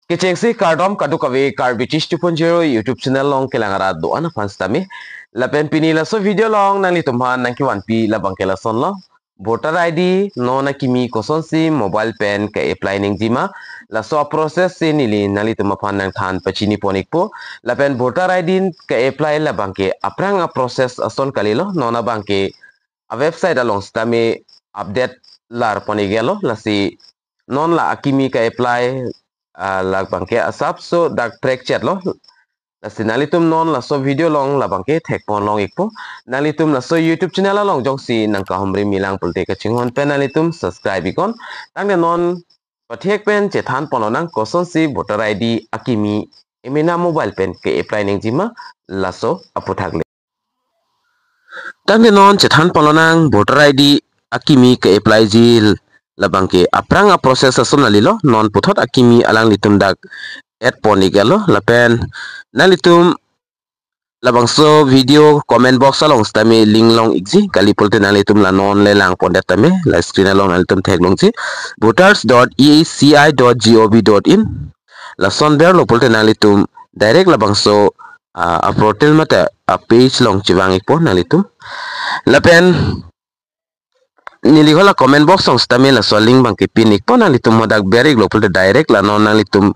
Kecengsi kardom kadukawe British 2.0 YouTube channel long kelangara doan fans tami lapen pini la so video long nang litumhan nang kiwan pi labang kela son lo voter ID no na kimi koson si mobile pen ke apply ning jima la so process si nili nang lituma pan nang than pachini ponik po lapen voter ID ke apply labang ke aprang a process ason kalilo no na bangke a website along stami update lar ponigelo la si non la akimi ke apply lag bangke asap so dak track chat lo la sinalitum non la so video long la bangke thek pon long ikpo nalitum la so YouTube channel la long jong si nang ka humri milang pulte ka chingon pen nalitum subscribe ikon tang non pathek pen che than pon nang koson si voter ID akimi emina mobile pen ke apply ning jima la so aputhak le tang non che than pon nang voter ID akimi ke apply jil labangke aprang a process asun alilo non puthot akimi alang litum dak et ponigalo lapen nalitum labang so video comment box along stami link long exi kali polte nalitum la non le lang pondet tame la screen along nalitum tag long si voters.eaci.gov.in la son ber lo polte nalitum direct labang so a portal mata a page long chiwang ikpo nalitum lapen nilihola comment box song stami la so link bang ke pin ikpo nalitum modak berik lo polte direct la non nalitum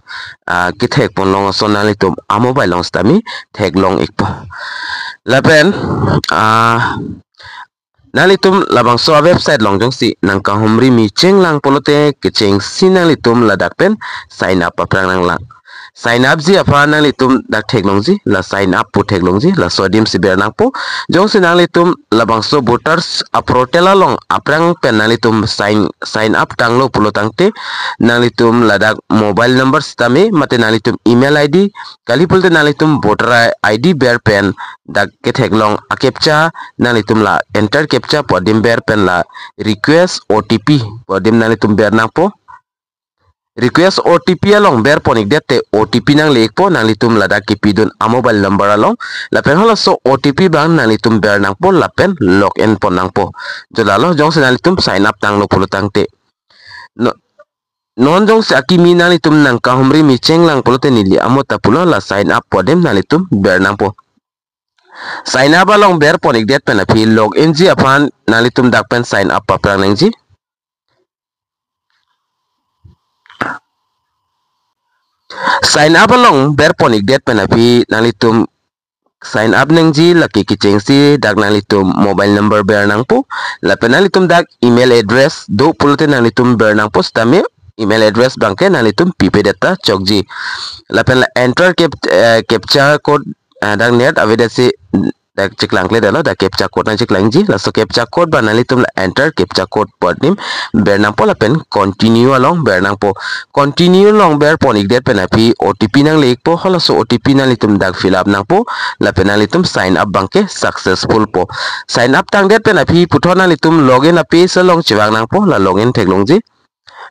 ki thek pon long so nalitum a mobile long stami thek long ikpo lapen nalitum labang so website long jong si nang ka humri mi cheng lang polote ke cheng sinalitum la dakpen sign up aprang lang lang sign up ji apa nalitum dak thek long ji la sign up pu thek long ji la sodim si ber nang po jong si nalitum labang so voters aprotela long aprang pen nalitum sign up tang lo pulo tangte nalitum ladak mobile number stami mate nalitum email id kali pulte nalitum voter id ber pen dak ke thek long a captcha nalitum la enter captcha podim ber pen la request otp podim nalitum ber nang po request OTP along ber ponik dete OTP nang lek po nang litum lada kipidun a mobile number along lapen hola so OTP bang nang litum ber nang po lapen login pon nang po jolalo jong nang litum sign up tang lo pulo tang te no non jong sa akimi nang litum nang ka humri mi cheng lang pulo te nili amota pulo la sign up podem nang litum ber nang po sign up along ber ponik det pen api login ji apan nang litum dak pen sign up pa nang ji sign up along ber ponik det penapi nalitum sign up nang ji laki kicheng si dak nalitum mobile number ber nang po la penalitum dak email address do pulte nalitum ber nang post tame email address bangke nalitum pp data chokji la pen enter captcha code dak net avedasi dak ciklang le dalo dak captcha code nang ciklang ji la so captcha code ba nalitum la enter captcha code podnim ber nang po la pen continue along ber nang po continue long ber ponik det penapi OTP nang lek po hola so OTP nang litum dak fill up nang po la penalitum sign up bangke successful po sign up tang det penapi puthona litum login a page along chiwang nang po la login theklong ji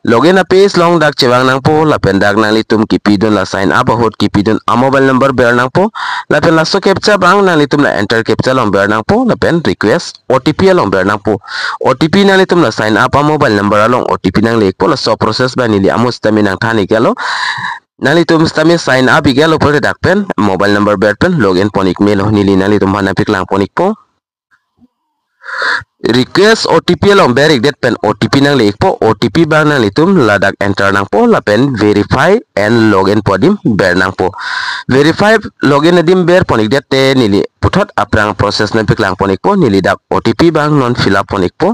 login a page long dak chiwang nang po la pen dak nang litum kipidun la sign up a hot kipidun a mobile number ber nang po la pen la so captcha bang nang litum la enter captcha long ber nang po la pen request OTP along ber nang po OTP nang litum la sign up a mobile number along OTP nang lek po la so process ba nili amos tami nang thani galo nalitum stami sign up igalo po dak pen mobile number ber pen login ponik melo nili nalitum hanapik lang ponik po request OTP along berik det pen OTP nang lek po OTP bang nang litum ladak enter nang po la pen verify and login podim ber nang po verify login edim ber ponik det te nili puthot aprang process na piklang ponik po nili dak OTP bang non fill up ponik po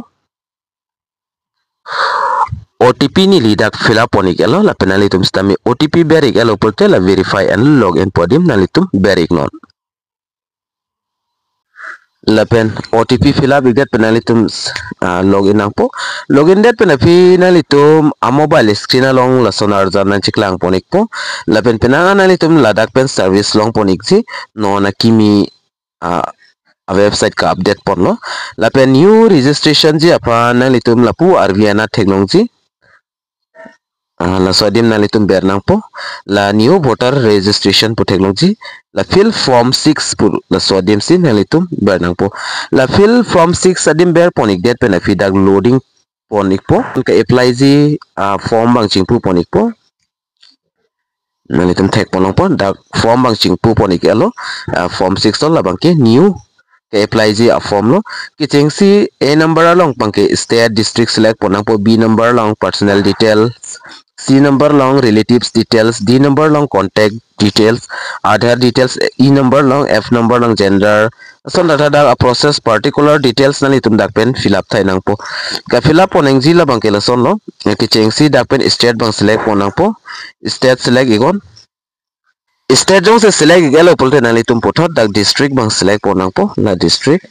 OTP nili dak fill up ponik elo la pen nalitum stami OTP berik elo pulte la verify and login podim nalitum berik non lapen OTP fill up igat penalitum login nang po login det penapi nalitum a mobile screen along la sonar jarna chiklang ponik po lapen penanga nalitum ladak pen service long ponik ji no na kimi a website ka update pon lo lapen new registration ji apa nalitum lapu arviana technology la sodim nalitum ber nang po la new voter registration po technology la fill form 6 pu la sodim sin nalitum ber nang po la fill form 6 adim ber ponik det pen afi dak loading ponik po ka apply ji form bang chingpu ponik po nalitum tek ponong po dak form bang chingpu poni kelo form 6 lo labang ke new ke apply ji a form lo ki chengsi a number along pangke state district select ponang po b number long personal details c number long relatives details d number long contact details Aadhaar details e number long f number long gender so data da a process particular details nali tum dak pen fill up thai nang po ka fill up poneng ji labang ke la son lo ki chengsi dak pen state bang select ponang po state select igon state jong se select gelo polte nali tum pothot dak district bang select ponang po la district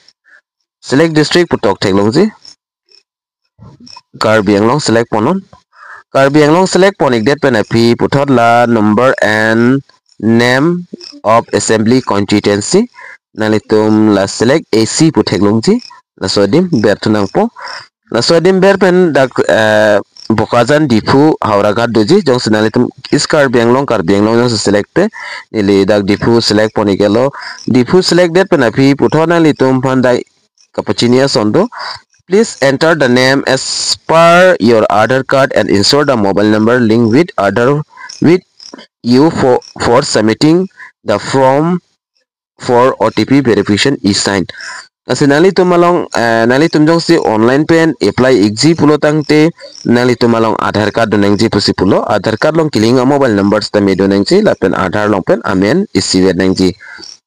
select district putok thenglong ji Karbi Anglong select ponon Karbi Anglong select ponik det pen api puthot la number and name of assembly constituency nali tum la select AC puthenglong ji la sodim ber tunang po la sodim ber pen dak Bokazan Difu Hauragat doji jong senali tum is Karbi Anglong jong select te nili dak Difu select ponikelo Difu select det pen api puthot nali tum pandai Kapuchinia Sondo. Please enter the name as per your Aadhaar card and insert the mobile number linked with Aadhaar with you for submitting the form for OTP verification is signed. Kasi nali tumalong nali tumjong si online pen apply exi pulo tangte nali tumalong Aadhaar card doneng ji pusi pulo Aadhaar card long kiling mobile numbers ta medo neng ji lapen Aadhaar long pen amen isiwe neng ji.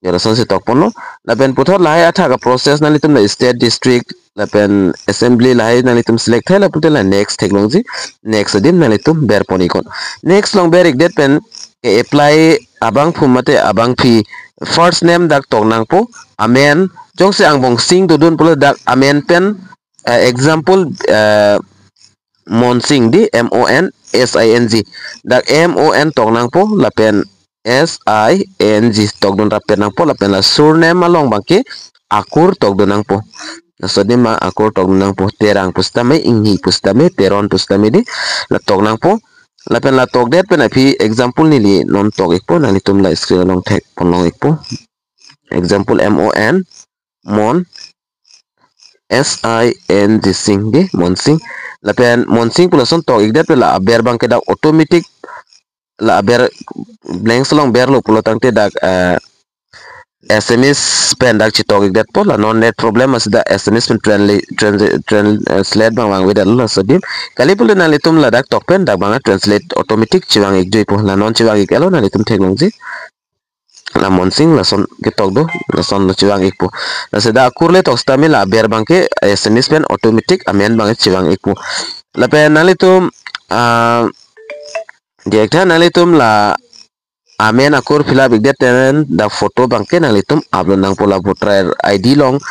Yarason si tokpono lapen puthot lahai atha ka process nali tum state district lapen assembly lahai nali tum select hai lapute la next technology next dim nali tum ber ponikon next long ber det pen apply abang phumate abang phi first name dak tongnang po amen jong se angbong sing to dun pulo dak amen pen example Monsing di MONSING dak MON tongnang po lapen SING togdon rapen nang po lapen la surname along bangke akur togdon nang po so di ma akur togdon nang po terang pustame inghi pustame teron pustame di la tognang po lapen la togdet pen api example nili non tog ikpo nali tum la screen long tek ponlong ikpo example mon SING sing di monsing lapen monsing pula son tog ikdet la aber bangke dak automatic la ber blank selong ber lo pulo tangte dak SMS pen dak chitok dat po la non net problem as da SMS pen translate bang bang weda lo so dim kali pulo na litum la dak tok pen dak bang translate automatic chiwang ik joi po la non chiwang ik elo na litum technology la monsing la son ke tok do la son la chiwang ik po la se da kurle tok sta mi la ber bang ke SMS pen automatic amen bang chiwang ik po la pen na litum Direkta nalitum la amen akur fila bigdet tenen da foto bangke nalitum upload nang pola voter ID long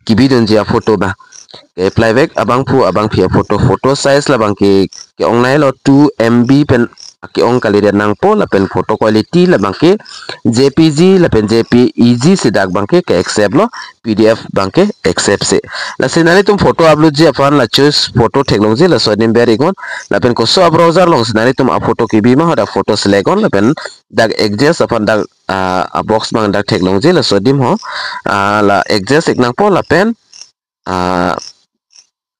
kibi don jia foto ba ke playback abang pia foto size la bangke ke ong nai lo 2 MB pen ke ong kali den nang po la pen photo quality la bangke JPG la pen JPEG sedak bangke ke accept lo PDF bangke accept se la senali tum photo upload ji apan la choose photo technology la sodim berigon la pen ko so browser long senali tum a photo kibi ma da photo select on la pen dag adjust apan dag a box bang dag technology la sodim ho la adjust ek nang po la pen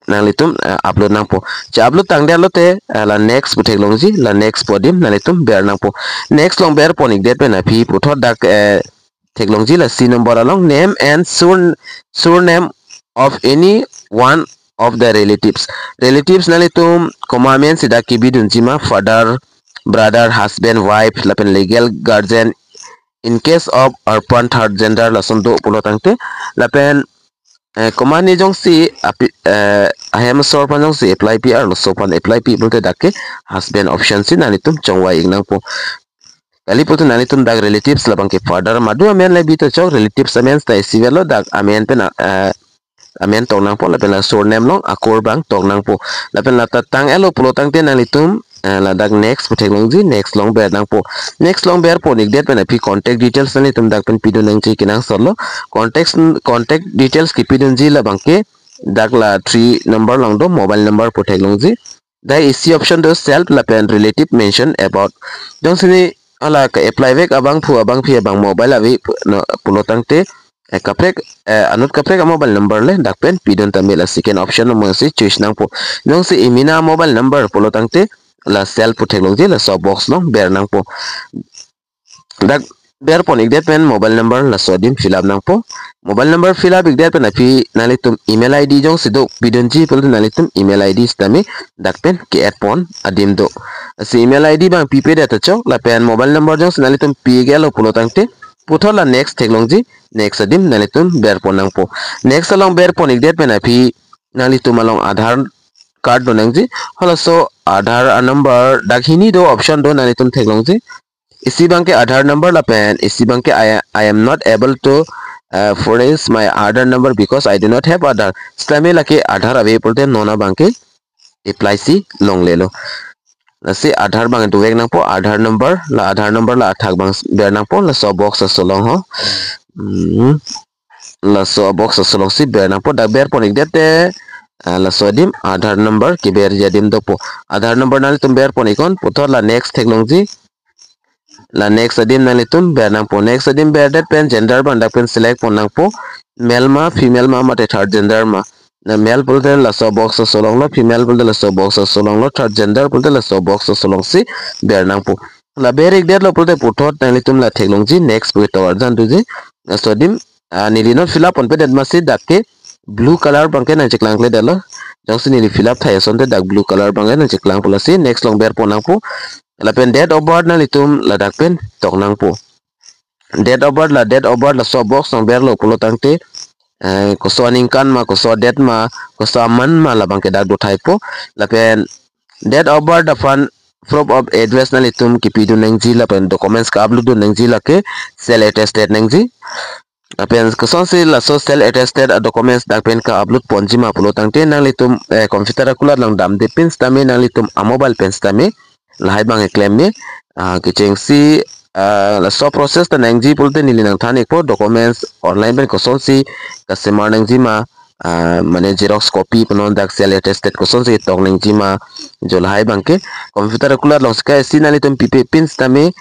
nalitum upload nang po cha upload tang dia lote la next technology la next podim nalitum ber nang po next long ber ponik det pen api puthot dak technology la c number along name and surname of any one of the relatives nalitum commandment sida kibidun jima father brother husband wife la pen legal guardian in case of urban third gender la son do pulo tangte la pen command ni jong si ahem sorpan jong si apply PR lo sopan apply pi bolte dakke husband option si nanitum chongwa ingnang po kali putu nanitum dag relatives labang ke father madu amen le bito chok relatives amen sta sivelo dag amen pen amen tongnang po lapen la surname long akor bang tongnang po lapen la tatang elo pulo tangte nanitum la dag next technology next long ber nang po next long ber po nik det pen api contact details nani tum dag pen pido nang chi kinang solo contact details ki pidon ji la bangke dag la 3 number long do mobile number po technology da isi option do self la pen relative mention about dong sini ala ka apply vek abang phi abang mobile avi pulo tangte kaprek anut kaprek mobile number le dak pen pidon tamil second option mo si choice nang po dong si imina mobile number pulo tangte la cell pu theklong ji la so box long ber nang po dak ber pon ik det pen mobile number la so dim fill up nang po mobile number fill up ik det pen api nalitum email id jong sido bidon ji pul nalitum email id stami dak pen ke at pon adim do si email id bang pp det chok la pen mobile number jong nalitum p gelo pulo tangte puthor la next theklong ji next adim nalitum ber pon nang po next along ber pon ik det pen api nalitum along aadhar card do nang ji hola so aadhar number dak hini do option do nalitum theklong ji isi bang ke aadhar number la pen isi bang ke I am not able to forage my aadhar number because I do not have aadhar stame la ke aadhar ave pulte nona bang ke apply si long le lo la si aadhar bang du vek nang po aadhar number la athak bang ber nang po la so box so long ho la so box so long si ber nang po da ber pon ik dete la so dim aadhar number ke ber jadim do po aadhar number nal tum ber pon ikon puthor la next technology la next adim nalitum ber nang po next adim ber det pen gender ban dak pen select pon nang po male ma female ma mate third gender ma na male pulte la so box so long lo female pulte la so box so long lo third gender pulte la so box so long si ber nang po la ber ik det lo pulte puthot nalitum la technology next pu to jan tu ji so dim nilino fill up on pe det ma si dak ke blue color bangke na cheklang le dalo jong si nili fill up thai son te dak blue color bangke na cheklang pula si next long ber pon nang po la pen date of birth na litum la dak pen tok nang po date of birth la so box nang ber lo pulo tangte ko so ning kan ma ko so date ma ko so man ma la bangke dak do thai po la pen date of birth da fan proof of address na litum ki pidu nang ji la pen documents ka upload do nang ji la ke self attested nang ji pen ko son si la so self attested documents dak pen ka upload ponji ma pulo tangte nang litum computer kulat lang dam de pins tame nang litum a mobile pins tame lahai bang claim me ke cheng si la so process ta nang ji pulte nili nang thani po documents online ben ko son si customer nang ji ma mane xerox copy penon dak self attested ko son si tok nang ji ma jo lahai bang ke computer kulat long ska si nang litum pp pins tame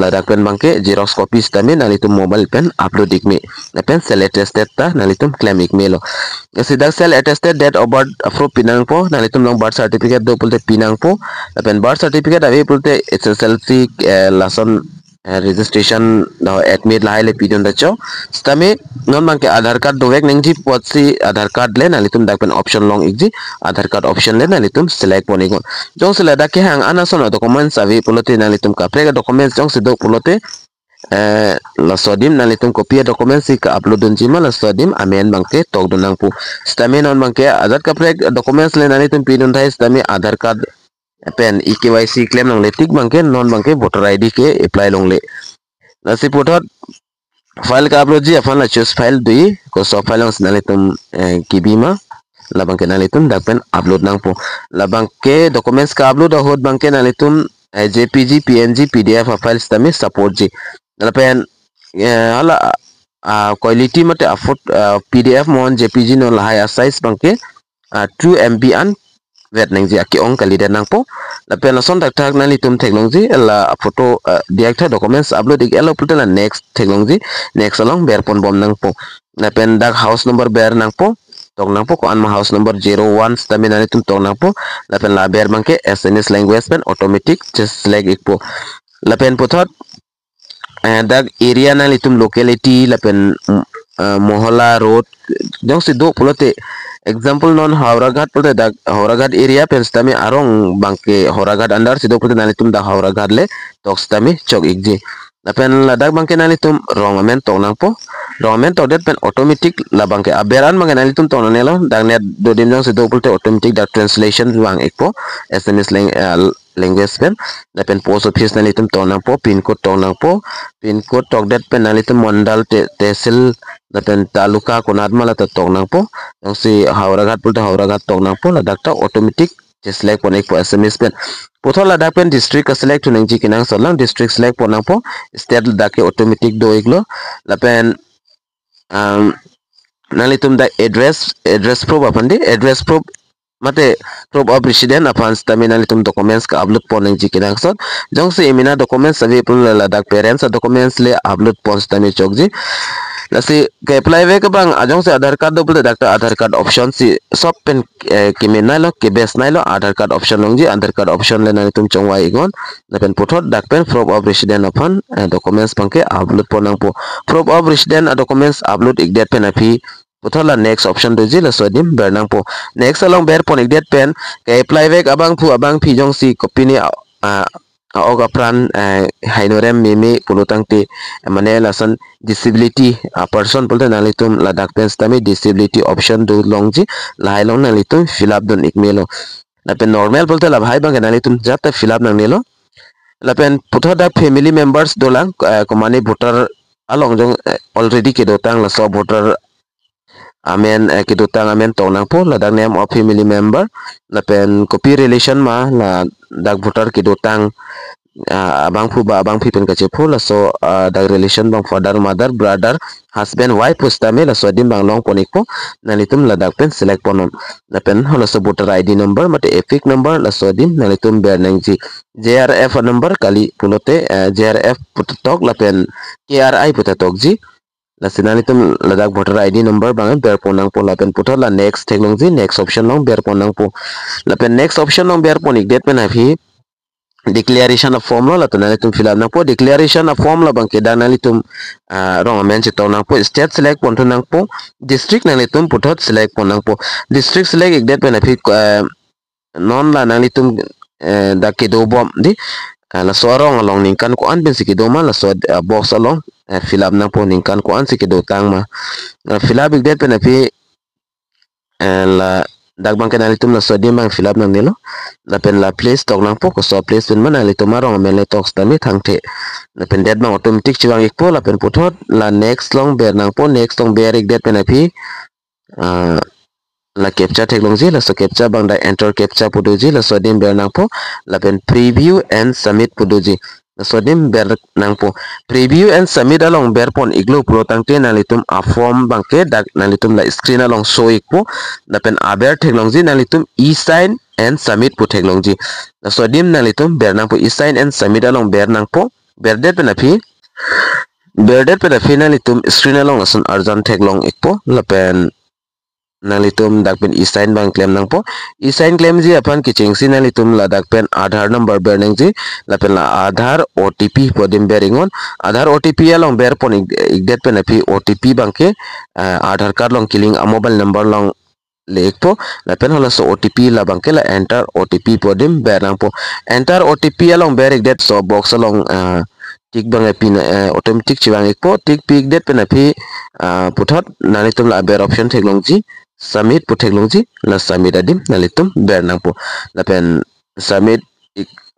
la dak pen bang ke xerox copies tame nang litum mobile pen upload ik me la pen self attested ta nang litum claim ik me lo si dak self attested date of birth approve pinang po nang litum long birth certificate do pulte pinang po la pen birth certificate ave pulte SSLC lason registration no admit lahai le pidon da cho stame non bang ke aadhar card do vek nang ji pot si aadhar card le nang litum dak pen option long ik ji aadhar card option le nang litum select pon ikon jong sila dak ke hang ana son documents ave pulote nang litum ka prega documents jong si do pulote la sodim nang litum copy documents si ka upload don jima la sodim amen bangke tok don nang pu stame non bangke aadhar ka preg documents le nang litum pidon thai stame aadhar card pen EKYC claim long le tik bangke non bangke voter ID ke apply long le nasi putot file ka upload ji afan la choose file dui ko so file long nang litum kibima la bangke nang litum dak pen upload nang po la bangke documents ka upload hot bangke nang litum JPG PNG PDF files tame support ji la pen hala quality mate afford PDF mon JPG no la high size bangke 2 MB an vet nang ji aki ong kali dan nang po la pen la son dak tak nang litum technology la photo diacta documents upload ik elo putel la next technology next along ber pon bom nang po la pen dak house number ber nang po tok nang po ko an ma house number 01 stamina litum tok nang po la pen la ber bangke SNS language pen automatic just select ik po la pen pothot dak area nang litum locality la pen mohola road jong si do pulote example non Hauraghat pulte dak Hauraghat area pen stami arong bangke Hauraghat andar sido pulte nalitum dak Hauraghat le tok stami chok ikji la pen la dak bangke nalitum rongamen tok nang po rongamen tok det pen automatic la bangke aberan bangke nalitum tok nanelo dak net do dim jong sido pulte automatic dak translation bang ekpo SMS language pen la pen post office nalitum tok nang po pin code tok nang po pin code tok det pen nalitum mandal tehsil la pen taluka konat mala tok nang po yang si Hauraghat pulte Hauraghat tok nang po la dak ta automatic select pon ek po SMS pen pothol la dak pen district ka select nang ji kinang solang district select pon nang po state dak ke automatic do iglo la pen nalitum da address proof apande address proof mate proof of resident apan stamina litum documents ka upload pon nang ji kinang son jong si emina documents ave pun la dak parents documents le upload pon stami chok ji lasi ke apply ve ke bang ajong se Aadhaar card do pulte dakta Aadhaar card option si sop pen ke men nai lo ke bes nai lo Aadhaar card option long ji Aadhaar card option le nani tum chongwai igon na pen puthot dak pen proof of resident upon documents pangke upload ponang po proof of resident documents upload igdet pen api putola next option do ji la sodim bernang po next along ber pon igdet pen ke apply vek abang phi jong si copy ni oga pran hainorem meme pulutang te mane lasan disability person pulte nalitum ladak pen stami disability option do longji lai long nalitum fill up don ikmelo la pen normal pulte la bhai bang nalitum jata fill up nang nelo la pen putoda family members dolang komani voter along jong already ke dotang la so voter amen kidutang amen tong nang po ladak name of family member la pen copy relation ma la dak voter kidutang abang phi pen kache pho la so dak relation bang father mother brother husband wife pustame la so dim bang long ponik po nalitum la dak pen select ponon la pen hola so voter id number mate epic number la so dim nalitum ber nang ji jrf number kali pulote jrf putok la pen kri putok ji la sinanitum ladak voter id number bang ber ponang po la pen putot la next theklong ji next option long ber ponang po la pen next option long ber ponik det pen afi declaration of form lo la tunalitum fill up nang po declaration of form la bang ke danalitum rong amen che nang po state select pon nang po district nalitum putot select pon nang po district select igdet pen afi non la nalitum da ke do bom di la sorong along ningkan ko an ben sikido ma la so box along fill up nang po ningkan ko an sikido tang ma fill up igdet pen api la dagbang kanalitum la so dim bang fill up nang nilo la pen la place tok nang po ko so place pen mana litum marong men le tok stami thangte la pen det bang automatic chiwang ikpo la pen puthot la next long ber nang po next long ber igdet pen api la captcha theklong ji la so captcha bang da enter captcha puduji la so dim ber nang po la pen preview and submit puduji la so dim ber nang po preview and submit along ber pon iglo pro tangte nalitum a form bangke dak nalitum la screen along show ikpo la pen aber theklong ji nalitum e sign and submit pu theklong ji la so dim nalitum ber nang po e sign and submit along ber nang po ber det pen api ber det pen api nalitum screen along asun arjan theklong ikpo la pen nalitum dak pen e-sign bang claim nang po e-sign claim ji apan kiching si nalitum la dak pen Aadhaar number ber nang ji la pen la Aadhaar OTP podim beringon Aadhaar OTP along ber pon igdet pen api OTP bang ke Aadhaar card long killing a mobile number long lekpo la pen hola so OTP la bang ke la enter OTP podim ber nang po enter OTP along ber igdet so box along tik bang api automatic chiwang ikpo tik pig det pen api puthot nalitum la ber option theklong ji submit putheklong ji la submit adim nalitum ber nang po la pen submit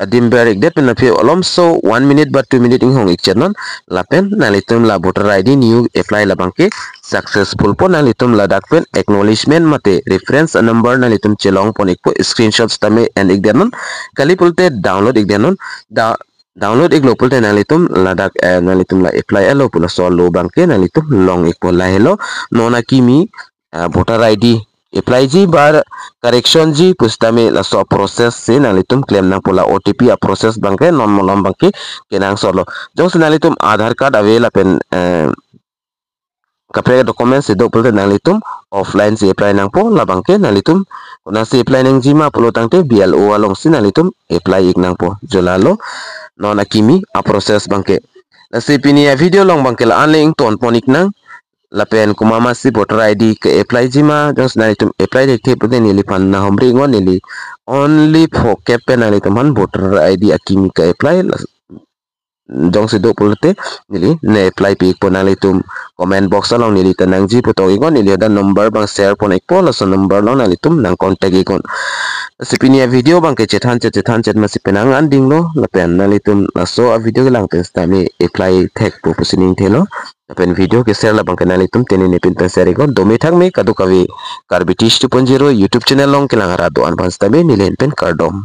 adim ber igdet pen api olom so 1 minute but 2 minute ing hong ikchenon la pen nalitum la voter id new apply la bangke successful po nalitum la dak pen acknowledgement mate reference number nalitum chelong pon ikpo screenshots tame and igdenon kali pulte download igdenon download iglo pulte nalitum ladak nalitum la apply alo pula so lo bangke nalitum long ikpo la hello nona kimi voter id apply ji bar correction ji pustame la so process se nalitum claim nang pula OTP a process bangke non molom bangke kenang solo jong nalitum Aadhaar card avela pen kapre documents se do pulte nalitum offline si apply nang po la bangke nalitum kuna si apply nang jima pulo tangte BLO along si nalitum apply ik nang po jolalo non akimi a process bangke la si pini video long bangke la anling ton ponik nang la pen kumama si voter id ke apply jima just nalitum apply de ke pulte nili pan na homri ngon nili only for kepen nalitum han voter id akimi ke apply jong se do pulte nili ne apply pi po nalitum comment box along nili tanang ji puto igon nili da number bang share pon ikpo la so number long nalitum nang contact ikon sipinia video bang ke chethan chet masipenang anding lo la pen nalitum la so a video lang pen stami apply tech proposining thelo la pen video ke share la bang ke nalitum teni ne pin share ikon domi thak me kadu kavi karbitish 2.0 youtube channel long ke lang ara do advance tame nilen pen kardom